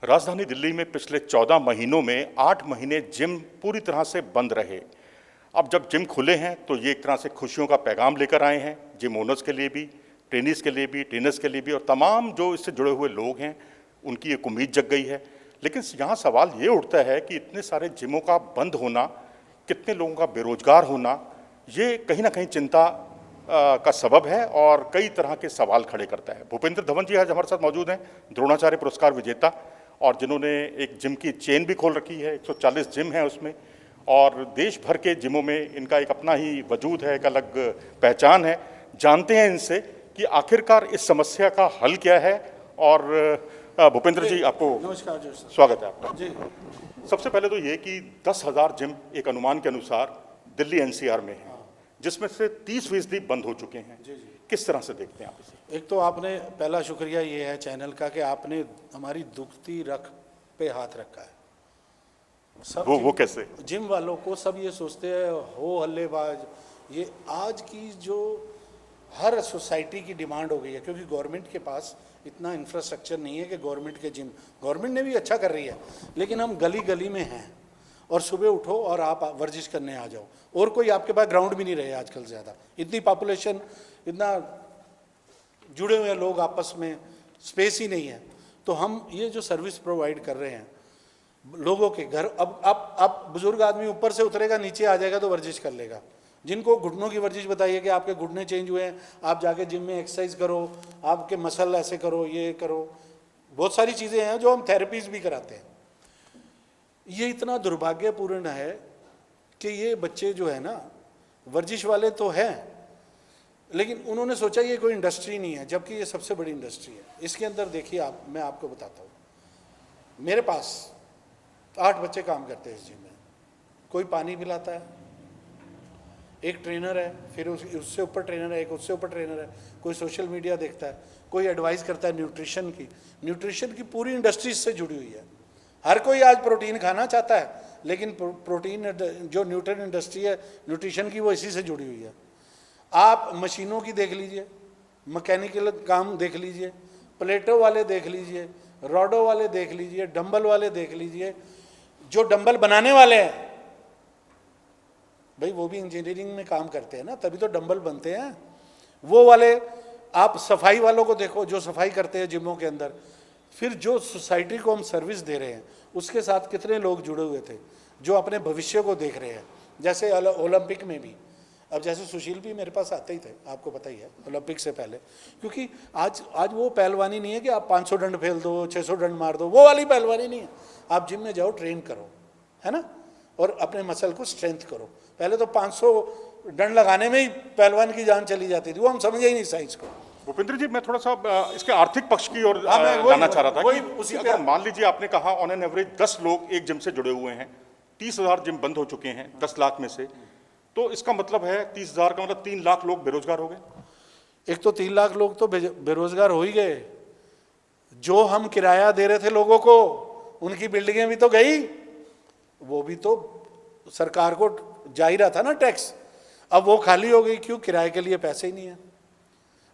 राजधानी दिल्ली में पिछले 14 महीनों में 8 महीने जिम पूरी तरह से बंद रहे। अब जब जिम खुले हैं तो ये एक तरह से खुशियों का पैगाम लेकर आए हैं, जिम ओनर्स के लिए भी, ट्रेनिस के लिए भी, ट्रेनर्स के लिए भी, और तमाम जो इससे जुड़े हुए लोग हैं उनकी एक उम्मीद जग गई है। लेकिन यहाँ सवाल ये उठता है कि इतने सारे जिमों का बंद होना, कितने लोगों का बेरोजगार होना, ये कहीं ना कहीं चिंता का सबब है और कई तरह के सवाल खड़े करता है। भूपेंद्र धवन जी आज हमारे साथ मौजूद हैं, द्रोणाचार्य पुरस्कार विजेता, और जिन्होंने एक जिम की चेन भी खोल रखी है, 140 जिम है उसमें, और देश भर के जिमों में इनका एक अपना ही वजूद है, एक अलग पहचान है। जानते हैं इनसे कि आखिरकार इस समस्या का हल क्या है। और भूपेंद्र जी, आपको नमस्कार जी, स्वागत है आपका जी। सबसे पहले तो ये कि 10,000 जिम एक अनुमान के अनुसार दिल्ली एनसीआर में है, जिसमें से 30% बंद हो चुके हैं। जी, जी। किस तरह से देखते हैं आप इसे? एक तो आपने पहला शुक्रिया ये है चैनल का कि आपने हमारी दुखती रख पे हाथ रखा है। सब वो कैसे? जिम वालों को सब ये सोचते हैं हो हल्लेबाज, ये आज की जो हर सोसाइटी की डिमांड हो गई है, क्योंकि गवर्नमेंट के पास इतना इंफ्रास्ट्रक्चर नहीं है कि गवर्नमेंट के जिम, गवर्नमेंट ने भी अच्छा कर रही है, लेकिन हम गली गली में हैं और सुबह उठो और आप वर्जिश करने आ जाओ, और कोई आपके पास ग्राउंड भी नहीं रहे आजकल ज़्यादा, इतनी पॉपुलेशन, इतना जुड़े हुए लोग आपस में, स्पेस ही नहीं है। तो हम ये जो सर्विस प्रोवाइड कर रहे हैं लोगों के घर, अब बुजुर्ग आदमी ऊपर से उतरेगा नीचे आ जाएगा तो वर्जिश कर लेगा। जिनको घुटनों की वर्जिश बताइए कि आपके घुटने चेंज हुए हैं, आप जाके जिम में एक्सरसाइज करो, आपके मसल ऐसे करो, ये करो, बहुत सारी चीज़ें हैं जो हम थेरेपीज भी कराते हैं। ये इतना दुर्भाग्यपूर्ण है कि ये बच्चे जो है ना, वर्जिश वाले तो हैं, लेकिन उन्होंने सोचा ये कोई इंडस्ट्री नहीं है, जबकि ये सबसे बड़ी इंडस्ट्री है। इसके अंदर देखिए आप, मैं आपको बताता हूँ, मेरे पास 8 बच्चे काम करते हैं इस जिम में। कोई पानी पिलाता है, एक ट्रेनर है, फिर उससे ऊपर ट्रेनर है, एक उससे ऊपर ट्रेनर है, कोई सोशल मीडिया देखता है, कोई एडवाइस करता है न्यूट्रिशन की पूरी इंडस्ट्री इससे जुड़ी हुई है। हर कोई आज प्रोटीन खाना चाहता है, लेकिन प्रोटीन जो न्यूट्रिशन इंडस्ट्री है न्यूट्रिशन की, वो इसी से जुड़ी हुई है। आप मशीनों की देख लीजिए, मैकेनिकल काम देख लीजिए, प्लेटों वाले देख लीजिए, रॉडो वाले देख लीजिए, डंबल वाले देख लीजिए, जो डंबल बनाने वाले हैं भाई वो भी इंजीनियरिंग में काम करते हैं ना, तभी तो डंबल बनते हैं। वो वाले, आप सफाई वालों को देखो जो सफाई करते हैं जिमों के अंदर, फिर जो सोसाइटी को हम सर्विस दे रहे हैं उसके साथ कितने लोग जुड़े हुए थे जो अपने भविष्य को देख रहे हैं। जैसे ओलंपिक में भी, अब जैसे सुशील भी मेरे पास आते ही थे, आपको पता ही है, ओलंपिक से पहले, क्योंकि आज वो पहलवानी नहीं है कि आप 500 डंड फेल दो, 600 डंड मार दो, वो वाली पहलवानी नहीं है। आप जिम में जाओ, ट्रेन करो, है ना, और अपने मसल को स्ट्रेंथ करो। पहले तो 500 डंड लगाने में ही पहलवान की जान चली जाती थी, वो हम समझे ही नहीं साइंस को। भूपेंद्र जी, मैं थोड़ा सा इसके आर्थिक पक्ष की ओर जाना चाह रहा था कि उसी अगर मान लीजिए आपने कहा ऑन एन एवरेज 10 लोग एक जिम से जुड़े हुए हैं, 30,000 जिम बंद हो चुके हैं 10 लाख में से, तो इसका मतलब है 30,000 का मतलब 3 लाख लोग बेरोजगार हो गए। एक तो 3 लाख लोग तो बेरोजगार हो ही गए। जो हम किराया दे रहे थे लोगों को, उनकी बिल्डिंगें भी तो गई, वो भी तो सरकार को जा ही रहा था ना टैक्स, अब वो खाली हो गई। क्यों? किराए के लिए पैसे ही नहीं है,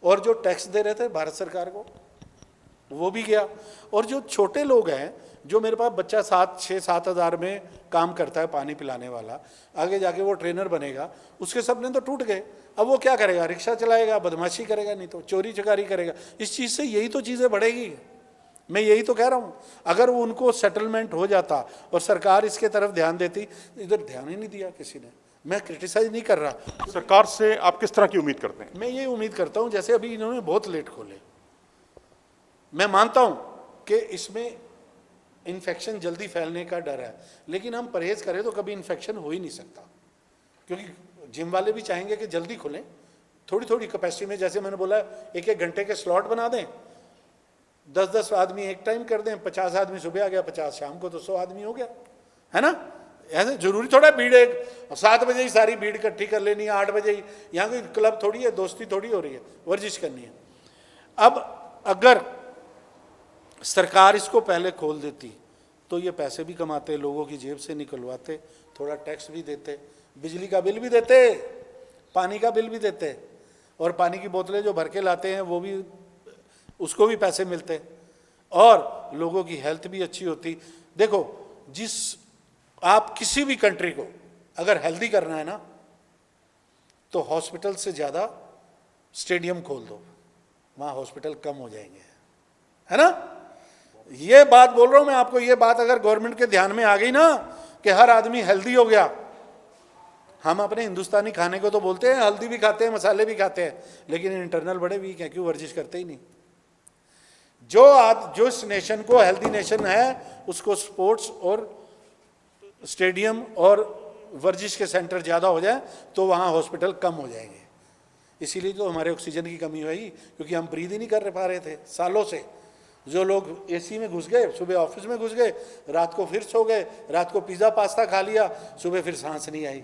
और जो टैक्स दे रहे थे भारत सरकार को वो भी गया। और जो छोटे लोग हैं, जो मेरे पास बच्चा 6-7 हज़ार में काम करता है पानी पिलाने वाला, आगे जाके वो ट्रेनर बनेगा, उसके सपने तो टूट गए। अब वो क्या करेगा? रिक्शा चलाएगा, बदमाशी करेगा, नहीं तो चोरी चकारी करेगा। इस चीज़ से यही तो चीज़ें बढ़ेगी। मैं यही तो कह रहा हूँ, अगर वो उनको सेटलमेंट हो जाता और सरकार इसके तरफ ध्यान देती, इधर ध्यान ही नहीं दिया किसी ने। मैं क्रिटिसाइज नहीं कर रहा। सरकार से आप किस तरह की उम्मीद करते हैं? मैं ये उम्मीद करता हूँ, जैसे अभी इन्होंने बहुत लेट खोले, मैं मानता हूँ कि इसमें इन्फेक्शन जल्दी फैलने का डर है, लेकिन हम परहेज करें तो कभी इन्फेक्शन हो ही नहीं सकता, क्योंकि जिम वाले भी चाहेंगे कि जल्दी खुलें, थोड़ी थोड़ी कैपेसिटी में। जैसे मैंने बोला, 1-1 घंटे के स्लॉट बना दें, 10-10 आदमी एक टाइम कर दें, 50 आदमी सुबह आ गया, 50 शाम को, तो 100 आदमी हो गया, है ना। ऐसे जरूरी थोड़ा भीड़ एक 7 बजे ही सारी भीड़ इकट्ठी कर लेनी है, 8 बजे ही। यहाँ कोई क्लब थोड़ी है, दोस्ती थोड़ी हो रही है, वर्जिश करनी है। अब अगर सरकार इसको पहले खोल देती तो ये पैसे भी कमाते, लोगों की जेब से निकलवाते, थोड़ा टैक्स भी देते, बिजली का बिल भी देते, पानी का बिल भी देते, और पानी की बोतलें जो भर के लाते हैं वो भी, उसको भी पैसे मिलते। और लोगों की हेल्थ भी अच्छी होती। देखो, आप किसी भी कंट्री को अगर हेल्दी करना है ना, तो हॉस्पिटल से ज़्यादा स्टेडियम खोल दो, वहाँ हॉस्पिटल कम हो जाएंगे, है ना। ये बात बोल रहा हूँ मैं आपको, ये बात अगर गवर्नमेंट के ध्यान में आ गई ना कि हर आदमी हेल्दी हो गया। हम अपने हिंदुस्तानी खाने को तो बोलते हैं, हल्दी भी खाते हैं, मसाले भी खाते हैं, लेकिन इंटरनल बड़े वीक हैं, क्यों? वर्जिश करते ही नहीं। जो इस नेशन को हेल्दी नेशन है, उसको स्पोर्ट्स और स्टेडियम और वर्जिश के सेंटर ज़्यादा हो जाए तो वहाँ हॉस्पिटल कम हो जाएंगे। इसीलिए तो हमारे ऑक्सीजन की कमी हुई, क्योंकि हम ब्रीद ही नहीं कर पा रहे थे सालों से। जो लोग एसी में घुस गए, सुबह ऑफिस में घुस गए, रात को फिर सो गए, रात को पिज़्ज़ा पास्ता खा लिया, सुबह फिर सांस नहीं आई।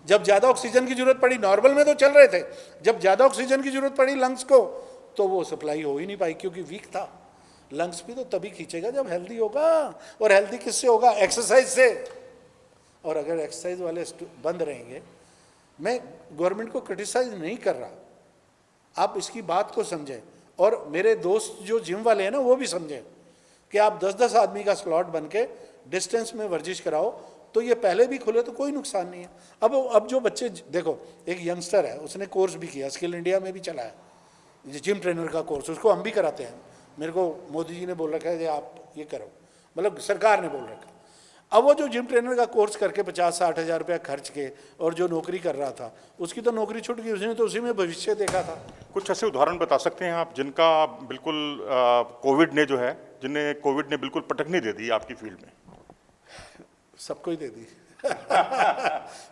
जब ज़्यादा ऑक्सीजन की जरूरत पड़ी, नॉर्मल में तो चल रहे थे, जब ज़्यादा ऑक्सीजन की जरूरत पड़ी लंग्स को, तो वो सप्लाई हो ही नहीं पाई, क्योंकि वीक था। लंग्स भी तो तभी खींचेगा जब हेल्दी होगा, और हेल्दी किससे होगा? एक्सरसाइज से। और अगर एक्सरसाइज वाले बंद रहेंगे, मैं गवर्नमेंट को क्रिटिसाइज नहीं कर रहा, आप इसकी बात को समझें, और मेरे दोस्त जो जिम वाले हैं ना, वो भी समझें कि आप 10-10 आदमी का स्लॉट बन के डिस्टेंस में वर्जिश कराओ, तो ये पहले भी खुले तो कोई नुकसान नहीं है। अब जो बच्चे, देखो एक यंगस्टर है, उसने कोर्स भी किया, स्किल इंडिया में भी चला है जिम ट्रेनर का कोर्स, उसको हम भी कराते हैं। मेरे को मोदी जी ने बोल रखा है कि आप ये करो, मतलब सरकार ने बोल रखा। अब वो जो जिम ट्रेनर का कोर्स करके 50-60 हज़ार रुपया खर्च के और जो नौकरी कर रहा था, उसकी तो नौकरी छूट गई, उसने तो उसी में भविष्य देखा था। कुछ ऐसे उदाहरण बता सकते हैं आप जिनका बिल्कुल कोविड ने जो है, जिन्हें कोविड ने बिल्कुल पटकनी दे दी आपकी फील्ड में? सबको ही दे दी।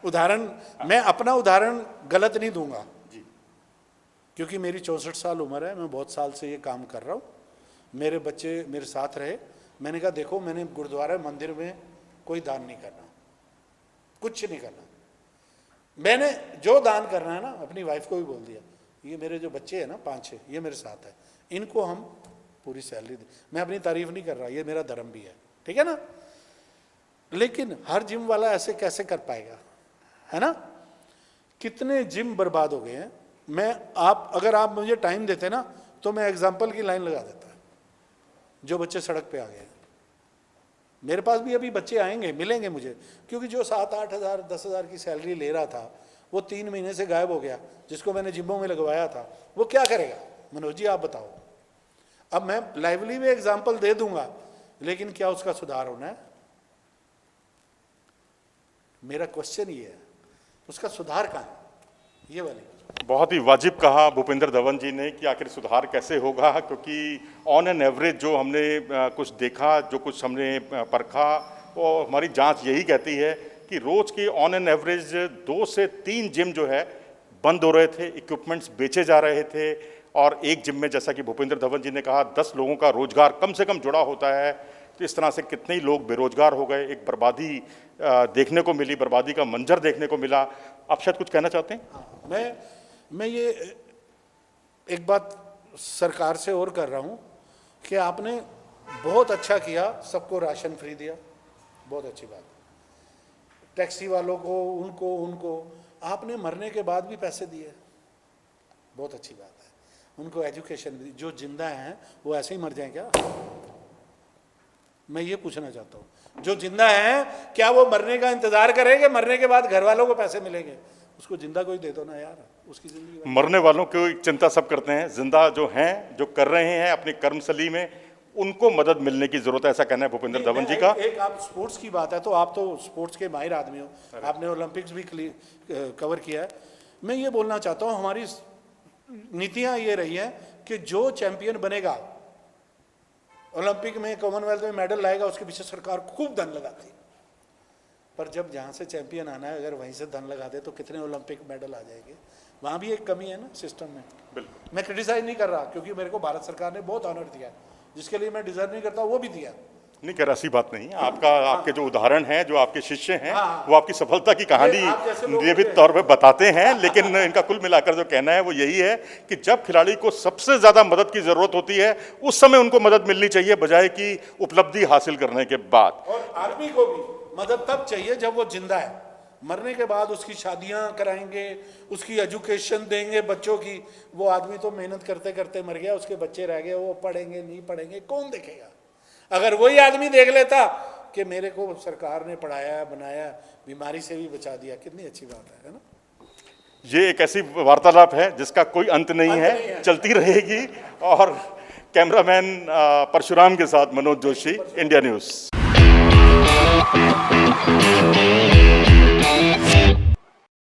उदाहरण, मैं अपना उदाहरण गलत नहीं दूंगा जी, क्योंकि मेरी 64 साल उम्र है, मैं बहुत साल से ये काम कर रहा हूँ, मेरे बच्चे मेरे साथ रहे। मैंने कहा देखो, मैंने गुरुद्वारा मंदिर में कोई दान नहीं करना, कुछ नहीं करना। मैंने जो दान करना है ना, अपनी वाइफ को भी बोल दिया, ये मेरे जो बच्चे हैं ना 5-6, ये मेरे साथ है, इनको हम पूरी सैलरी दी। मैं अपनी तारीफ नहीं कर रहा, ये मेरा धर्म भी है, ठीक है ना। लेकिन हर जिम वाला ऐसे कैसे कर पाएगा, है ना। कितने जिम बर्बाद हो गए हैं। अगर आप मुझे टाइम देते ना, तो मैं एग्जाम्पल की लाइन लगा देता, जो बच्चे सड़क पे आ गए। मेरे पास भी अभी बच्चे आएंगे, मिलेंगे मुझे, क्योंकि जो 7-8 हज़ार 10 हज़ार की सैलरी ले रहा था, वो 3 महीने से गायब हो गया। जिसको मैंने जिम्मों में लगवाया था, वो क्या करेगा? मनोज जी आप बताओ। अब मैं लाइवली में एग्जाम्पल दे दूंगा, लेकिन क्या उसका सुधार होना है? मेरा क्वेश्चन ये है, उसका सुधार कहाँ है? ये वाली बहुत ही वाजिब कहा भूपेंद्र धवन जी ने कि आखिर सुधार कैसे होगा, क्योंकि ऑन एन एवरेज जो हमने कुछ देखा, जो कुछ हमने परखा, वो हमारी जांच यही कहती है कि रोज़ के ऑन एन एवरेज 2 से 3 जिम जो है बंद हो रहे थे, इक्विपमेंट्स बेचे जा रहे थे, और एक जिम में, जैसा कि भूपेंद्र धवन जी ने कहा, 10 लोगों का रोजगार कम से कम जुड़ा होता है। तो इस तरह से कितने ही लोग बेरोजगार हो गए, एक बर्बादी देखने को मिली, बर्बादी का मंजर देखने को मिला। आप शायद कुछ कहना चाहते हैं? हाँ, मैं ये एक बात सरकार से और कर रहा हूँ कि आपने बहुत अच्छा किया, सबको राशन फ्री दिया, बहुत अच्छी बात। टैक्सी वालों को, उनको आपने मरने के बाद भी पैसे दिए, बहुत अच्छी बात है। उनको एजुकेशन दी। जो जिंदा हैं वो ऐसे ही मर जाएं क्या? मैं ये पूछना चाहता हूँ, जो जिंदा हैं क्या वो मरने का इंतजार करेंगे? मरने के बाद घर वालों को पैसे मिलेंगे? उसको जिंदा कोई दे दो ना यार, उसकी जिंदगी। मरने वालों की चिंता सब करते हैं, जिंदा जो हैं, जो कर रहे हैं अपनी कर्मशैली में, उनको मदद मिलने की जरूरत है, ऐसा कहना है भूपेंद्र धवन जी का। एक आप स्पोर्ट्स की बात है, तो आप तो स्पोर्ट्स के माहिर आदमी हो, आपने ओलंपिक्स भी कवर किया है। मैं ये बोलना चाहता हूँ, हमारी नीतियाँ ये रही हैं कि जो चैंपियन बनेगा, ओलंपिक में, कॉमनवेल्थ में मेडल लाएगा, उसके पीछे सरकार खूब धन लगाती है। पर जब जहाँ से चैंपियन आना है, अगर वहीं से धन लगा दे तो कितने ओलंपिक मेडल आ जाएंगे? वहाँ भी एक कमी है ना सिस्टम में। बिल्कुल, मैं क्रिटिसाइज नहीं कर रहा, क्योंकि मेरे को भारत सरकार ने बहुत ऑनर दिया, जिसके लिए मैं डिजर्व नहीं करता, वो भी दिया। नहीं कह रहा, ऐसी बात नहीं है। आपके जो उदाहरण हैं, जो आपके शिष्य हैं, वो आपकी सफलता की कहानी नियमित तौर पे बताते हैं, लेकिन इनका कुल मिलाकर जो कहना है वो यही है कि जब खिलाड़ी को सबसे ज्यादा मदद की जरूरत होती है, उस समय उनको मदद मिलनी चाहिए, बजाय कि उपलब्धि हासिल करने के बाद। और आदमी को भी मदद तब चाहिए जब वो जिंदा है। मरने के बाद उसकी शादियां कराएंगे, उसकी एजुकेशन देंगे बच्चों की। वो आदमी तो मेहनत करते करते मर गया, उसके बच्चे रह गए, वो पढ़ेंगे नहीं पढ़ेंगे, कौन देखेगा? अगर वही आदमी देख लेता कि मेरे को सरकार ने पढ़ाया बनाया, बीमारी से भी बचा दिया, कितनी अच्छी बात है ना? ये एक ऐसी वार्तालाप है जिसका कोई अंत नहीं है, चलती रहेगी। और कैमरामैन परशुराम के साथ मनोज जोशी, इंडिया न्यूज़।